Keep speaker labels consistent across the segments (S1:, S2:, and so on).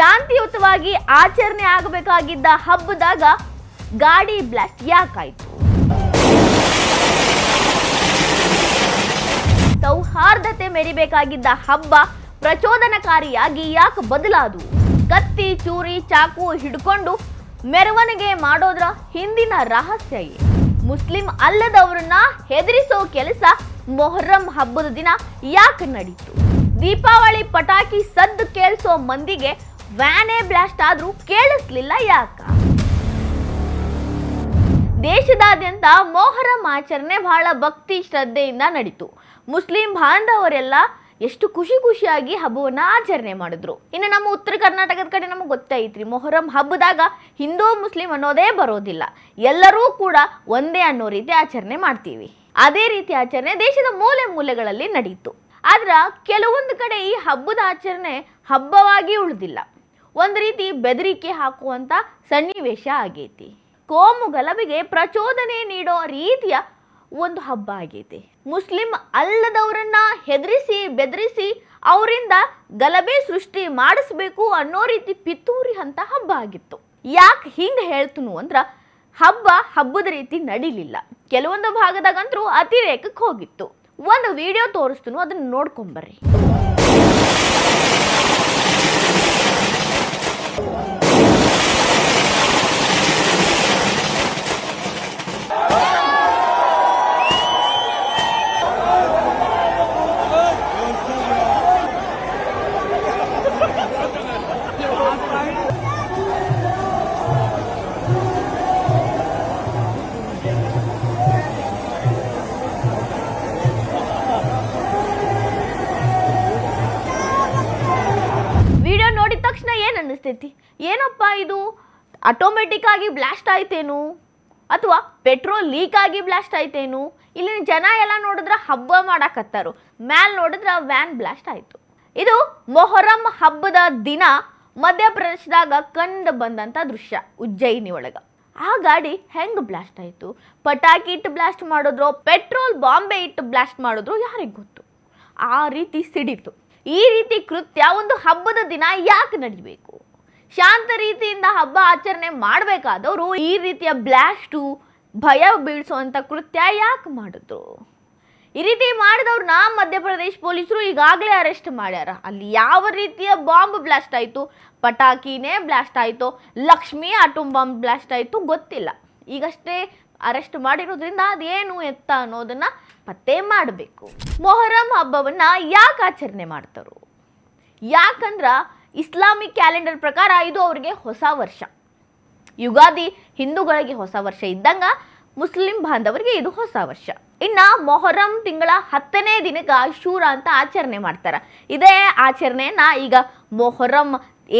S1: ಶಾಂತಿಯುತವಾಗಿ ಆಚರಣೆ ಆಗಬೇಕಾಗಿದ್ದ ಹಬ್ಬದಾಗ ಗಾಡಿ ಬ್ಲಾಸ್ಟ್ ಯಾಕಾಯ್ತು? ಸೌಹಾರ್ದತೆ ಮೆರಿಬೇಕಾಗಿದ್ದ ಹಬ್ಬ ಪ್ರಚೋದನಕಾರಿಯಾಗಿ ಯಾಕೆ ಬದಲಾದವು? ಕತ್ತಿ, ಚೂರಿ, ಚಾಕು ಹಿಡ್ಕೊಂಡು ಮೆರವಣಿಗೆ ಮಾಡೋದ್ರ ಹಿಂದಿನ ರಹಸ್ಯ ಏನು? ಮುಸ್ಲಿಂ ಅಲ್ಲದವರನ್ನ ಹೆದರಿಸೋ ಕೆಲಸ ಮೊಹರಂ ಹಬ್ಬದ ದಿನ ಯಾಕೆ ನಡೀತು? ದೀಪಾವಳಿ ಪಟಾಕಿ ಸದ್ದು ಕೇಳಿಸೋ ಮಂದಿಗೆ ವ್ಯಾನೇ ಬ್ಲಾಸ್ಟ್ ಆದ್ರೂ ಕೇಳಿಸ್ಲಿಲ್ಲ ಯಾಕ? ದೇಶದಾದ್ಯಂತ ಮೊಹರಂ ಆಚರಣೆ ಬಹಳ ಭಕ್ತಿ ಶ್ರದ್ಧೆಯಿಂದ ನಡೀತು. ಮುಸ್ಲಿಂ ಬಾಂಧವರೆಲ್ಲ ಎಷ್ಟು ಖುಷಿಯಾಗಿ ಹಬ್ಬವನ್ನ ಆಚರಣೆ ಮಾಡಿದ್ರು. ಇನ್ನು ನಮ್ಮ ಉತ್ತರ ಕರ್ನಾಟಕದ ಕಡೆ ನಮಗೆ ಗೊತ್ತೈತ್ರಿ, ಮೊಹರಂ ಹಬ್ಬದಾಗ ಹಿಂದೂ ಮುಸ್ಲಿಂ ಅನ್ನೋದೇ ಬರೋದಿಲ್ಲ, ಎಲ್ಲರೂ ಕೂಡ ಒಂದೇ ಅನ್ನೋ ರೀತಿ ಆಚರಣೆ ಮಾಡ್ತೀವಿ. ಅದೇ ರೀತಿ ಆಚರಣೆ ದೇಶದ ಮೂಲೆ ಮೂಲೆಗಳಲ್ಲಿ ನಡೀತು. ಆದ್ರ ಕೆಲವೊಂದು ಕಡೆ ಈ ಹಬ್ಬದ ಆಚರಣೆ ಹಬ್ಬವಾಗಿ ಉಳಿದಿಲ್ಲ, ಒಂದು ರೀತಿ ಬೆದರಿಕೆ ಹಾಕುವಂತ ಸನ್ನಿವೇಶ ಆಗೈತಿ. ಕೋಮು ಗಲಭೆಗೆ ಪ್ರಚೋದನೆ ನೀಡೋ ರೀತಿಯ ಒಂದು ಹಬ್ಬ ಆಗೈತಿ. ಮುಸ್ಲಿಂ ಅಲ್ಲದವರನ್ನ ಹೆದರಿಸಿ ಬೆದರಿಸಿ ಅವರಿಂದ ಗಲಭೆ ಸೃಷ್ಟಿ ಮಾಡಿಸ್ಬೇಕು ಅನ್ನೋ ರೀತಿ ಪಿತೂರಿ ಅಂತ ಹಬ್ಬ ಆಗಿತ್ತು. ಯಾಕೆ ಹಿಂಗೆ ಹೇಳ್ತನು ಅಂದ್ರ ಹಬ್ಬದ ರೀತಿ ನಡಿಲಿಲ್ಲ. ಕೆಲವೊಂದು ಭಾಗದಾಗಂತರೂ ಅತಿರೇಕಕ್ಕೆ ಹೋಗಿತ್ತು. ಒಂದು ವಿಡಿಯೋ ತೋರಿಸ್ತನು, ಅದನ್ನ ನೋಡ್ಕೊಂಬರ್ರಿ. ನೋಡಿದ ತಕ್ಷಣ ಏನು ಅನ್ನಿಸ್ತೈತಿ? ಏನಪ್ಪ ಇದು ಆಟೋಮೆಟಿಕ್ ಆಗಿ ಬ್ಲಾಸ್ಟ್ ಆಯ್ತೇನು, ಅಥವಾ ಪೆಟ್ರೋಲ್ ಲೀಕ್ ಆಗಿ ಬ್ಲಾಸ್ಟ್ ಆಯ್ತೇನು? ಇಲ್ಲಿನ ಜನ ಎಲ್ಲ ನೋಡಿದ್ರೆ ಹಬ್ಬ ಮಾಡಾಕತ್ತಾರು, ಮ್ಯಾಲ್ ನೋಡಿದ್ರೆ ವ್ಯಾನ್ ಬ್ಲಾಸ್ಟ್ ಆಯ್ತು. ಇದು ಮೊಹರಂ ಹಬ್ಬದ ದಿನ ಮಧ್ಯಪ್ರದೇಶದಾಗ ಕಂಡು ಬಂದಂತ ದೃಶ್ಯ. ಉಜ್ಜಯಿನಿ ಒಳಗ ಆ ಗಾಡಿ ಹೆಂಗ್ ಬ್ಲಾಸ್ಟ್ ಆಯ್ತು? ಪಟಾಕಿ ಇಟ್ಟು ಬ್ಲಾಸ್ಟ್ ಮಾಡಿದ್ರು, ಪೆಟ್ರೋಲ್ ಬಾಂಬೆ ಇಟ್ಟು ಬ್ಲಾಸ್ಟ್ ಮಾಡಿದ್ರು, ಯಾರಿಗೆ ಗೊತ್ತು? ಆ ರೀತಿ ಸಿಡಿತು. ಈ ರೀತಿ ಕೃತ್ಯ ಒಂದು ಹಬ್ಬದ ದಿನ ಯಾಕೆ ನಡಿಬೇಕು? ಶಾಂತ ರೀತಿಯಿಂದ ಹಬ್ಬ ಆಚರಣೆ ಮಾಡಬೇಕಾದವರು ಈ ರೀತಿಯ ಬ್ಲಾಸ್ಟು, ಭಯ ಬೀಳಿಸುವಂತ ಕೃತ್ಯ ಯಾಕೆ ಮಾಡಿದ್ರು? ಈ ರೀತಿ ಮಾಡಿದವ್ರನ್ನ ಮಧ್ಯಪ್ರದೇಶ ಪೊಲೀಸರು ಈಗಾಗಲೇ ಅರೆಸ್ಟ್ ಮಾಡ್ಯಾರ. ಅಲ್ಲಿ ಯಾವ ರೀತಿಯ ಬಾಂಬ್ ಬ್ಲಾಸ್ಟ್ ಆಯಿತು, ಪಟಾಕಿನೇ ಬ್ಲಾಸ್ಟ್ ಆಯಿತು, ಲಕ್ಷ್ಮಿ ಆಟೋಮ್ ಬಾಂಬ್ ಬ್ಲಾಸ್ಟ್ ಆಯಿತು ಗೊತ್ತಿಲ್ಲ. ಈಗಷ್ಟೇ ಅರೆಸ್ಟ್ ಮಾಡಿರೋದ್ರಿಂದ ಅದೇನು ಎತ್ತ ಅನ್ನೋದನ್ನ ಪತ್ತೆ ಮಾಡಬೇಕು. ಮೊಹರಂ ಹಬ್ಬವನ್ನ ಯಾಕೆ ಆಚರಣೆ ಮಾಡ್ತಾರೋ? ಯಾಕಂದ್ರ ಇಸ್ಲಾಮಿಕ್ ಕ್ಯಾಲೆಂಡರ್ ಪ್ರಕಾರ ಇದು ಅವ್ರಿಗೆ ಹೊಸ ವರ್ಷ. ಯುಗಾದಿ ಹಿಂದೂಗಳಿಗೆ ಹೊಸ ವರ್ಷ ಇದ್ದಂಗ ಮುಸ್ಲಿಂ ಬಾಂಧವರಿಗೆ ಇದು ಹೊಸ ವರ್ಷ. ಇನ್ನ ಮೊಹರಂ ತಿಂಗಳ 10ನೇ ದಿನಕ್ಕೆ ಆಶೂರ ಅಂತ ಆಚರಣೆ ಮಾಡ್ತಾರ. ಇದೇ ಆಚರಣೆಯನ್ನ ಈಗ ಮೊಹರಂ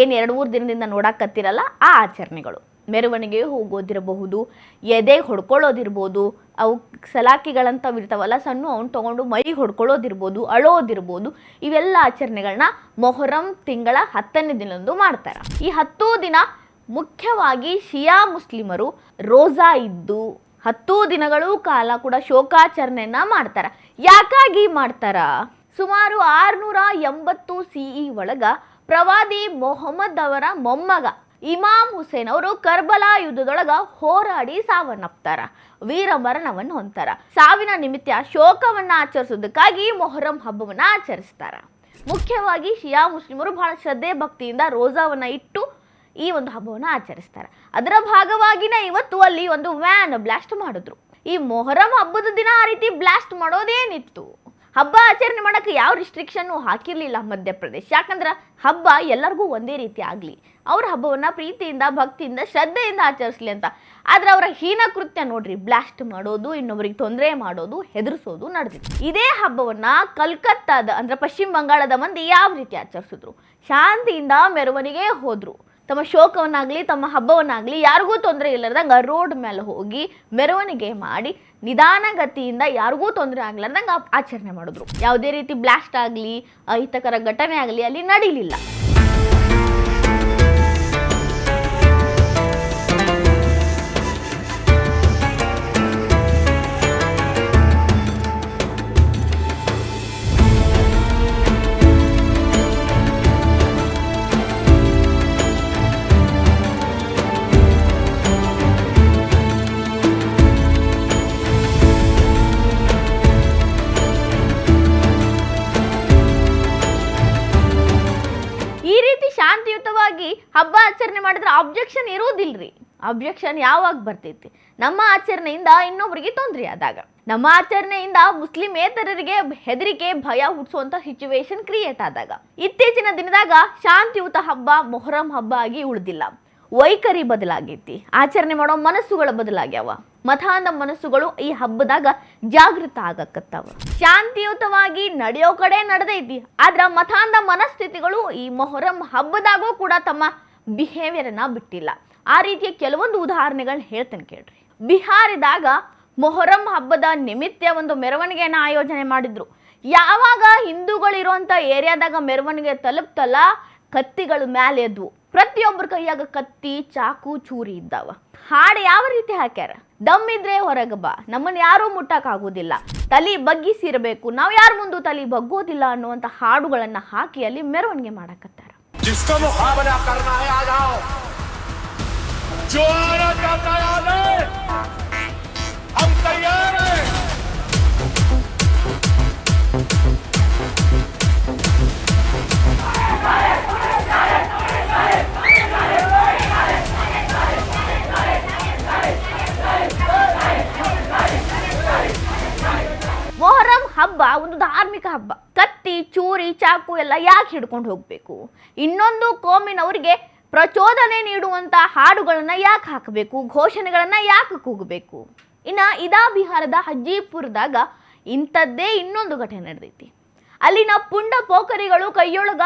S1: ಏನು 2-3 ದಿನದಿಂದ ನೋಡಾಕತ್ತಿರಲ್ಲ, ಆ ಆಚರಣೆಗಳು ಮೆರವಣಿಗೆ ಹೋಗೋದಿರಬಹುದು, ಎದೆ ಹೊಡ್ಕೊಳ್ಳೋದಿರ್ಬೋದು, ಅವು ಸಲಾಕಿಗಳಂತ ಇರ್ತಾವಲ್ಲ ಸಣ್ಣ ಅವನ್ನ ತಗೊಂಡು ಮೈ ಹೊಡ್ಕೊಳ್ಳೋದಿರ್ಬೋದು, ಅಳೋದಿರ್ಬೋದು, ಇವೆಲ್ಲ ಆಚರಣೆಗಳನ್ನ ಮೊಹರಂ ತಿಂಗಳ 10ನೇ ದಿನದಂದು ಮಾಡ್ತಾರ. ಈ 10 ದಿನ ಮುಖ್ಯವಾಗಿ ಶಿಯಾ ಮುಸ್ಲಿಮರು ರೋಜಾ ಇದ್ದು 10 ದಿನಗಳು ಕಾಲ ಕೂಡ ಶೋಕಾಚರಣೆಯನ್ನ ಮಾಡ್ತಾರ. ಯಾಕಾಗಿ ಮಾಡ್ತಾರ? ಸುಮಾರು 680 CE ಒಳಗ ಪ್ರವಾದಿ ಮೊಹಮ್ಮದ್ ಅವರ ಮೊಮ್ಮಗ ಇಮಾಮ್ ಹುಸೇನ್ ಅವರು ಕರ್ಬಲಾ ಯುದ್ಧದೊಳಗ ಹೋರಾಡಿ ಸಾವನ್ನಪ್ತಾರ, ವೀರ ಮರಣವನ್ನು ಹೊಂತಾರ. ಸಾವಿನ ನಿಮಿತ್ತ ಶೋಕವನ್ನ ಆಚರಿಸೋದಕ್ಕಾಗಿ ಮೊಹರಂ ಹಬ್ಬವನ್ನ ಆಚರಿಸ್ತಾರ. ಮುಖ್ಯವಾಗಿ ಶಿಯಾ ಮುಸ್ಲಿಮರು ಬಹಳ ಶ್ರದ್ಧೆ ಭಕ್ತಿಯಿಂದ ರೋಜಾವನ್ನ ಇಟ್ಟು ಈ ಒಂದು ಹಬ್ಬವನ್ನ ಆಚರಿಸ್ತಾರೆ. ಅದರ ಭಾಗವಾಗಿನ ಇವತ್ತು ಅಲ್ಲಿ ಒಂದು ವ್ಯಾನ್ ಬ್ಲಾಸ್ಟ್ ಮಾಡಿದ್ರು. ಈ ಮೊಹರಂ ಹಬ್ಬದ ದಿನ ಆ ರೀತಿ ಬ್ಲಾಸ್ಟ್ ಮಾಡೋದೇನಿತ್ತು? ಹಬ್ಬ ಆಚರಣೆ ಮಾಡಕ್ಕೆ ಯಾವ ರಿಸ್ಟ್ರಿಕ್ಷನ್ನು ಹಾಕಿರ್ಲಿಲ್ಲ ಮಧ್ಯಪ್ರದೇಶ. ಯಾಕಂದ್ರೆ ಹಬ್ಬ ಎಲ್ಲರಿಗೂ ಒಂದೇ ರೀತಿ ಆಗಲಿ, ಅವ್ರ ಹಬ್ಬವನ್ನ ಪ್ರೀತಿಯಿಂದ ಭಕ್ತಿಯಿಂದ ಶ್ರದ್ಧೆಯಿಂದ ಆಚರಿಸ್ಲಿ ಅಂತ. ಆದ್ರೆ ಅವರ ಹೀನ ಕೃತ್ಯ ನೋಡ್ರಿ, ಬ್ಲಾಸ್ಟ್ ಮಾಡೋದು, ಇನ್ನೊಬ್ಬರಿಗೆ ತೊಂದರೆ ಮಾಡೋದು, ಹೆದರಿಸೋದು ನಡೆದಿತ್ತು. ಇದೇ ಹಬ್ಬವನ್ನ ಕಲ್ಕತ್ತಾದ ಅಂದ್ರೆ ಪಶ್ಚಿಮ ಬಂಗಾಳದ ಮಂದಿ ಯಾವ ರೀತಿ ಆಚರಿಸಿದ್ರು? ಶಾಂತಿಯಿಂದ ಮೆರವಣಿಗೆ ಹೋದ್ರು. ತಮ್ಮ ಶೋಕವನ್ನಾಗಲಿ ತಮ್ಮ ಹಬ್ಬವನ್ನಾಗಲಿ ಯಾರಿಗೂ ತೊಂದರೆ ಇಲ್ಲದಂಗೆ ರೋಡ್ ಮೇಲೆ ಹೋಗಿ ಮೆರವಣಿಗೆ ಮಾಡಿ ನಿಧಾನಗತಿಯಿಂದ ಯಾರಿಗೂ ತೊಂದರೆ ಆಗ್ಲಾರ್ದಂಗೆ ಆಚರಣೆ ಮಾಡಿದ್ರು. ಯಾವುದೇ ರೀತಿ ಬ್ಲಾಸ್ಟ್ ಆಗಲಿ ಅಹಿತಕರ ಘಟನೆ ಆಗಲಿ ಅಲ್ಲಿ ನಡೀಲಿಲ್ಲ. ಶಾಂತಿಯುತವಾಗಿ ಹಬ್ಬ ಆಚರಣೆ ಮಾಡಿದ್ರೆ ಅಬ್ಜೆಕ್ಷನ್ ಇರೋದಿಲ್ರಿ. ಅಬ್ಜೆಕ್ಷನ್ ಯಾವಾಗ ಬರ್ತೈತಿ? ನಮ್ಮ ಆಚರಣೆಯಿಂದ ಇನ್ನೊಬ್ಬರಿಗೆ ತೊಂದರೆ ಆದಾಗ, ನಮ್ಮ ಆಚರಣೆಯಿಂದ ಮುಸ್ಲಿಮೇತರರಿಗೆ ಹೆದರಿಕೆ ಭಯ ಹುಟ್ಟಿಸುವಂತ ಸಿಚುವೇಶನ್ ಕ್ರಿಯೇಟ್ ಆದಾಗ. ಇತ್ತೀಚಿನ ದಿನದಾಗ ಶಾಂತಿಯುತ ಹಬ್ಬ ಮೊಹರಂ ಹಬ್ಬ ಆಗಿ ಉಳಿದಿಲ್ಲ. ವೈಖರಿ ಬದಲಾಗೈತಿ, ಆಚರಣೆ ಮಾಡೋ ಮನಸ್ಸುಗಳ ಬದಲಾಗ್ಯಾವ. ಮತಾಂಧ ಮನಸ್ಸುಗಳು ಈ ಹಬ್ಬದಾಗ ಜಾಗೃತ ಆಗಕತ್ತಾವ. ಶಾಂತಿಯುತವಾಗಿ ನಡೆಯೋ ಕಡೆ ನಡೆದೈತಿ, ಆದ್ರ ಮತಾಂಧ ಮನಸ್ಥಿತಿಗಳು ಈ ಮೊಹರಂ ಹಬ್ಬದಾಗೂ ಕೂಡ ತಮ್ಮ ಬಿಹೇವಿಯರ್ ಅನ್ನ ಬಿಟ್ಟಿಲ್ಲ. ಆ ರೀತಿಯ ಕೆಲವೊಂದು ಉದಾಹರಣೆಗಳನ್ನ ಹೇಳ್ತೇನೆ ಕೇಳ್ರಿ. ಬಿಹಾರದಾಗ ಮೊಹರಂ ಹಬ್ಬದ ನಿಮಿತ್ತ ಒಂದು ಮೆರವಣಿಗೆಯನ್ನ ಆಯೋಜನೆ ಮಾಡಿದ್ರು. ಯಾವಾಗ ಹಿಂದೂಗಳಿರುವಂತ ಏರಿಯಾದಾಗ ಮೆರವಣಿಗೆ ತಲುಪ್ತಲ್ಲ, ಕತ್ತಿಗಳು ಮ್ಯಾಲೆ ಎದ್ವು. ಪ್ರತಿಯೊಬ್ಬರ ಕೈಯಾಗ ಕತ್ತಿ, ಚಾಕು, ಚೂರಿ ಇದ್ದಾವ. ಹಾಡು ಯಾವ ರೀತಿ ಹಾಕ್ಯಾರ? ದಮ್ಮಿದ್ರೆ ಹೊರಗೆ ಬಾ, ನಮ್ಮನ್ನ ಯಾರೂ ಮುಟ್ಟಕ್ ಆಗೋದಿಲ್ಲ, ತಲೆ ಬಗ್ಗಿಸಿರಬೇಕು, ನಾವು ಯಾರ ಮುಂದೆ ತಲೆ ಬಗ್ಗೋದಿಲ್ಲ ಅನ್ನುವಂತ ಹಾಡುಗಳನ್ನ ಹಾಕಿ ಅಲ್ಲಿ ಮೆರವಣಿಗೆ ಮಾಡಕತ್ತಾರ. ಮೊಹರಂ ಹಬ್ಬ ಒಂದು ಧಾರ್ಮಿಕ ಹಬ್ಬ. ಕತ್ತಿ, ಚೂರಿ, ಚಾಕು ಎಲ್ಲ ಯಾಕೆ ಹಿಡ್ಕೊಂಡು ಹೋಗ್ಬೇಕು? ಇನ್ನೊಂದು ಕೋಮಿನವರಿಗೆ ಪ್ರಚೋದನೆ ನೀಡುವಂತ ಹಾಡುಗಳನ್ನ ಯಾಕೆ ಹಾಕಬೇಕು? ಘೋಷಣೆಗಳನ್ನ ಯಾಕೆ ಕೂಗಬೇಕು? ಇನ್ನ ಇದಾ ಬಿಹಾರದ ಹಜ್ಜಿಪುರದಾಗ ಇಂಥದ್ದೇ ಇನ್ನೊಂದು ಘಟನೆ ನಡೆದೈತಿ. ಅಲ್ಲಿನ ಪುಂಡ ಪೋಖರಿಗಳು ಕೈಯೊಳಗ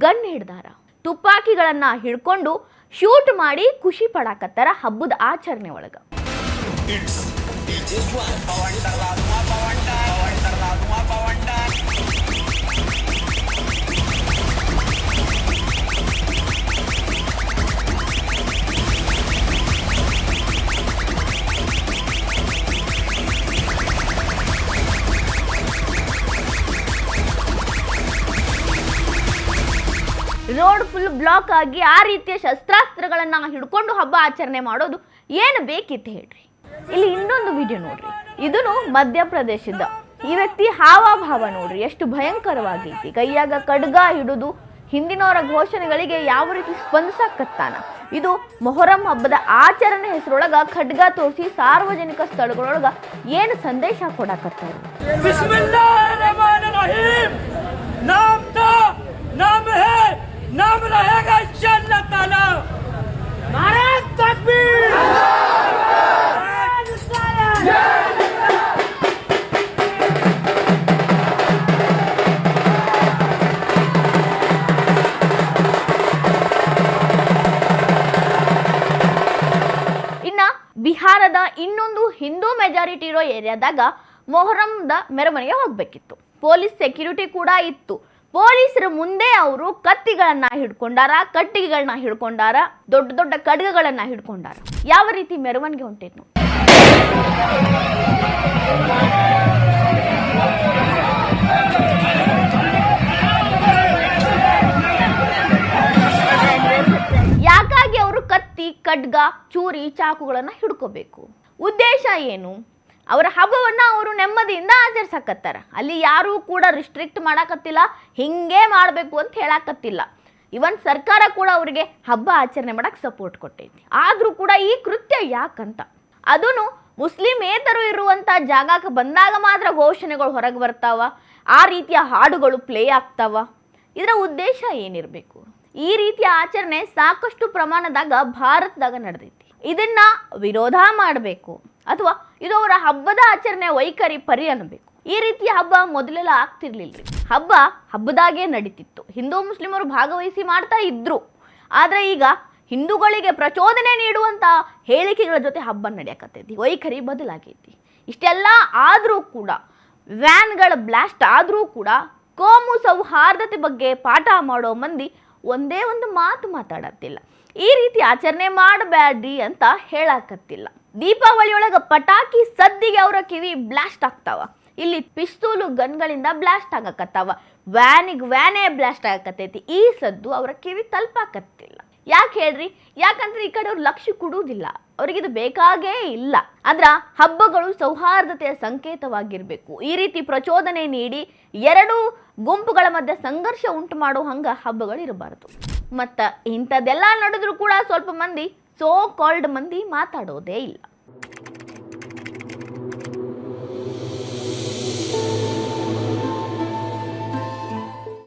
S1: ಗನ್ ಹಿಡ್ದಾರ, ತುಪಾಕಿಗಳನ್ನ ಹಿಡ್ಕೊಂಡು ಶೂಟ್ ಮಾಡಿ ಖುಷಿ ಪಡಾಕತ್ತಾರ ಹಬ್ಬದ ಆಚರಣೆ ಒಳಗ. ರೋಡ್ ಫುಲ್ ಬ್ಲಾಕ್ ಆಗಿ ಆ ರೀತಿಯ ಶಸ್ತ್ರಾಸ್ತ್ರಗಳನ್ನ ಹಿಡ್ಕೊಂಡು ಹಬ್ಬ ಆಚರಣೆ ಮಾಡೋದು ಏನು ಬೇಕಿತ್ತು ಹೇಳ್ರಿ. ಇಲ್ಲಿ ಇನ್ನೊಂದು ವಿಡಿಯೋ ನೋಡ್ರಿ, ಇದನ್ನು ಮಧ್ಯಪ್ರದೇಶದ. ಈ ವ್ಯಕ್ತಿ ಹಾವಭಾವ ನೋಡ್ರಿ ಎಷ್ಟು ಭಯಂಕರವಾಗೈತಿ. ಕೈಯಾಗ ಖಡ್ಗ ಹಿಡಿದು ಹಿಂದಿನವರ ಘೋಷಣೆಗಳಿಗೆ ಯಾವ ರೀತಿ ಸ್ಪಂದಿಸಕತ್ತಾನ. ಇದು ಮೊಹರಂ ಹಬ್ಬದ ಆಚರಣೆ ಹೆಸರೊಳಗ ಖಡ್ಗ ತೋರಿಸಿ ಸಾರ್ವಜನಿಕ ಸ್ಥಳಗಳೊಳಗ ಏನು ಸಂದೇಶ ಕೊಡಕತ್ತಾರ? नाम रहेगा इंशाअल्लाह ताला। नारे तकबीर। ಇನ್ನ ಬಿಹಾರದ ಇನ್ನೊಂದು ಹಿಂದೂ ಮೆಜಾರಿಟಿ ಇರೋ ಏರಿಯಾದಾಗ ಮೊಹರಂದ ಮೆರವಣಿಗೆ ಹೋಗ್ಬೇಕಿತ್ತು. ಪೊಲೀಸ್ ಸೆಕ್ಯೂರಿಟಿ ಕೂಡ ಇತ್ತು. ಪೊಲೀಸರ ಮುಂದೆ ಅವರು ಕತ್ತಿಗಳನ್ನ ಹಿಡ್ಕೊಂಡಾರ, ಕಟ್ಟಿಗೆಗಳನ್ನ ಹಿಡ್ಕೊಂಡಾರ, ದೊಡ್ಡ ದೊಡ್ಡ ಖಡ್ಗಗಳನ್ನ ಹಿಡ್ಕೊಂಡಾರ. ಯಾವ ರೀತಿ ಮೆರವಣಿಗೆ ಹೊಂಟೇನು? ಯಾಕಾಗಿ ಅವರು ಕತ್ತಿ, ಖಡ್ಗ, ಚೂರಿ, ಚಾಕುಗಳನ್ನ ಹಿಡ್ಕೋಬೇಕು? ಉದ್ದೇಶ ಏನು? ಅವರ ಹಬ್ಬವನ್ನ ಅವರು ನೆಮ್ಮದಿಯಿಂದ ಆಚರಿಸಕತ್ತಾರ. ಅಲ್ಲಿ ಯಾರೂ ಕೂಡ ರಿಸ್ಟ್ರಿಕ್ಟ್ ಮಾಡಾಕತ್ತಿಲ್ಲ, ಹಿಂಗೆ ಮಾಡಬೇಕು ಅಂತ ಹೇಳಾಕತ್ತಿಲ್ಲ. ಇವನ್ ಸರ್ಕಾರ ಕೂಡ ಅವರಿಗೆ ಹಬ್ಬ ಆಚರಣೆ ಮಾಡಕ್ ಸಪೋರ್ಟ್ ಕೊಟ್ಟೈತಿ. ಆದ್ರೂ ಕೂಡ ಈ ಕೃತ್ಯ ಯಾಕಂತ, ಅದನ್ನು ಮುಸ್ಲಿಮೇತರು ಇರುವಂತ ಜಾಗಕ್ಕೆ ಬಂದಾಗ ಮಾತ್ರ ಘೋಷಣೆಗಳು ಹೊರಗೆ ಬರ್ತಾವ, ಆ ರೀತಿಯ ಹಾಡುಗಳು ಪ್ಲೇ ಆಗ್ತಾವ. ಇದರ ಉದ್ದೇಶ ಏನಿರಬೇಕು? ಈ ರೀತಿಯ ಆಚರಣೆ ಸಾಕಷ್ಟು ಪ್ರಮಾಣದಾಗ ಭಾರತದಾಗ ನಡೆದೈತಿ. ಇದನ್ನ ವಿರೋಧ ಮಾಡಬೇಕು ಅಥವಾ ಇದು ಅವರ ಹಬ್ಬದ ಆಚರಣೆ ವೈಖರಿ ಪರಿ ಅನ್ನಬೇಕು. ಈ ರೀತಿಯ ಹಬ್ಬ ಮೊದಲೆಲ್ಲ ಆಗ್ತಿರ್ಲಿಲ್ರಿ. ಹಬ್ಬದಾಗೆ ನಡೀತಿತ್ತು, ಹಿಂದೂ ಮುಸ್ಲಿಮರು ಭಾಗವಹಿಸಿ ಮಾಡ್ತಾ ಇದ್ರು. ಆದ್ರೆ ಈಗ ಹಿಂದೂಗಳಿಗೆ ಪ್ರಚೋದನೆ ನೀಡುವಂತ ಹೇಳಿಕೆಗಳ ಜೊತೆ ಹಬ್ಬ ನಡೆಯಕತ್ತೈತಿ, ವೈಖರಿ ಬದಲಾಗೈತಿ. ಇಷ್ಟೆಲ್ಲ ಆದ್ರೂ ಕೂಡ, ವ್ಯಾನ್ಗಳ ಬ್ಲಾಸ್ಟ್ ಆದ್ರೂ ಕೂಡ ಕೋಮು ಸೌಹಾರ್ದತೆ ಬಗ್ಗೆ ಪಾಠ ಮಾಡೋ ಮಂದಿ ಒಂದೇ ಒಂದು ಮಾತು ಮಾತಾಡತ್ತಿಲ್ಲ. ಈ ರೀತಿ ಆಚರಣೆ ಮಾಡಬೇಡ್ರಿ ಅಂತ ಹೇಳಾಕತ್ತಿಲ್ಲ. ದೀಪಾವಳಿ ಒಳಗ ಪಟಾಕಿ ಸದ್ದಿಗೆ ಅವರ ಕಿವಿ ಬ್ಲಾಸ್ಟ್ ಆಗ್ತಾವ. ಇಲ್ಲಿ ಪಿಸ್ತೂಲು ಗನ್ಗಳಿಂದ ಬ್ಲಾಸ್ಟ್ ಆಗಕತ್ತಾವ, ವ್ಯಾನೇ ಬ್ಲಾಸ್ಟ್ ಆಗಕತ್ತೈತಿ. ಈ ಸದ್ದು ಅವರ ಕಿವಿ ತಲುಪಾಕತ್ತಿಲ್ಲ. ಯಾಕೆ ಹೇಳ್ರಿ? ಯಾಕಂದ್ರೆ ಈ ಕಡೆ ಅವ್ರು ಲಕ್ಷ್ಯ ಕೊಡುವುದಿಲ್ಲ, ಅವ್ರಿಗಿದು ಬೇಕಾಗೇ ಇಲ್ಲ. ಆದ್ರ ಹಬ್ಬಗಳು ಸೌಹಾರ್ದತೆಯ ಸಂಕೇತವಾಗಿರ್ಬೇಕು. ಈ ರೀತಿ ಪ್ರಚೋದನೆ ನೀಡಿ ಎರಡು ಗುಂಪುಗಳ ಮಧ್ಯೆ ಸಂಘರ್ಷ ಉಂಟು ಮಾಡೋ ಹಂಗ ಹಬ್ಬಗಳು ಇರಬಾರದು. ಮತ್ತು ಇಂಥದ್ದೆಲ್ಲ ನಡೆದ್ರೂ ಕೂಡ ಸ್ವಲ್ಪ ಮಂದಿ ಸೋ ಕಾಲ್ಡ್ ಮಂದಿ ಮಾತಾಡೋದೇ ಇಲ್ಲ.